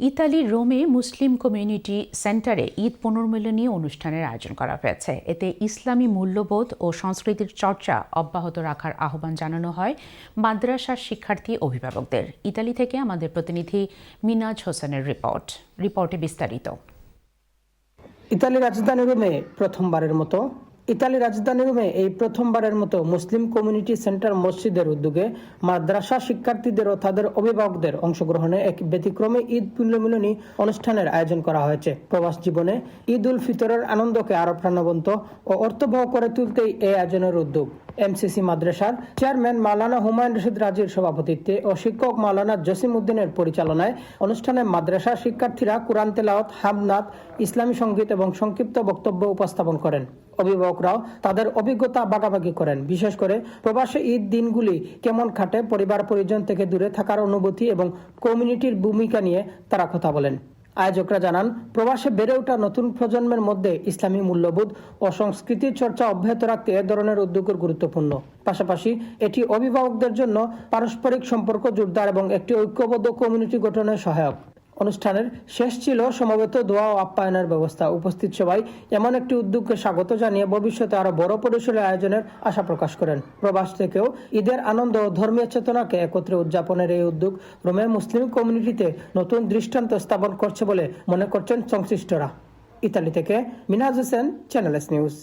ইতালির রোমে Muslim community সেন্টারে ঈদ পুনর্মিলনী অনুষ্ঠানের আয়োজন করা হয়েছে। এতে ইসলামী মূল্যবোধ ও সংস্কৃতির চর্চা অব্যাহত রাখার আহ্বান জানানো হয় মাদ্রাসার শিক্ষার্থী অভিভাবকদের। ইতালি থেকে আমাদের প্রতিনিধি মিনাজ হোসেনের রিপোর্টে বিস্তারিত। ইতালির রাজধানী রোমে এই প্রথমবারের মতো মুসলিম কমিউনিটি সেন্টার মসজিদের উদ্যোগে মাদ্রাসা শিক্ষার্থীদের ও তাদের অভিভাবকদের অংশগ্রহণে এক ব্যতিক্রমী ঈদ পুনর্মিলনী অনুষ্ঠানের আয়োজন করা হয়েছে। প্রবাস জীবনে ঈদ উল ফিতরের আনন্দকে আরো প্রাণবন্ত ও অর্থবহ করে তুলতেই এই আয়োজনের উদ্যোগ। এমসিসি মাদ্রাসার চেয়ারম্যান মাওলানা হুমায়ুন রশিদ রাজির সভাপতিত্বে ও শিক্ষক মাওলানা জসিম উদ্দিনের পরিচালনায় অনুষ্ঠানে মাদ্রাসার শিক্ষার্থীরা কুরআন তেলাওয়াত, হামদ, ইসলামী সংগীত এবং সংক্ষিপ্ত বক্তব্য উপস্থাপন করেন। অভিভাবকরাও তাদের অভিজ্ঞতা ভাগাভাগি করেন। বিশেষ করে প্রবাসে ঈদ দিনগুলি কেমন কাটে, পরিবার পরিজন থেকে দূরে থাকার অনুভূতি এবং কমিউনিটির ভূমিকা নিয়ে তারা কথা বলেন। আয়োজকরা জানান, প্রবাসে বেড়ে ওঠা নতুন প্রজন্মের মধ্যে ইসলামী মূল্যবোধ ও সংস্কৃতির চর্চা অব্যাহত রাখতে এ ধরনের উদ্যোগের গুরুত্বপূর্ণ। পাশাপাশি এটি অভিভাবকদের জন্য পারস্পরিক সম্পর্ক জোরদার এবং একটি ঐক্যবদ্ধ কমিউনিটি গঠনে সহায়ক। অনুষ্ঠানের শেষ ছিল সমবেত দোয়া ও আপ্যায়নের ব্যবস্থা। উপস্থিত সবাই এমন একটি উদ্যোগকে স্বাগত জানিয়ে ভবিষ্যতে আরো বড় পরিসরে আয়োজনের আশা প্রকাশ করেন। প্রবাস থেকেও ঈদের আনন্দ ও ধর্মীয় চেতনাকে একত্রে উদযাপনের এই উদ্যোগ রোমে মুসলিম কমিউনিটিতে নতুন দৃষ্টান্ত স্থাপন করছে বলে মনে করছেন সংশ্লিষ্টরা। ইতালি থেকে মিনাজ হোসেন, চ্যানেল এস নিউজ।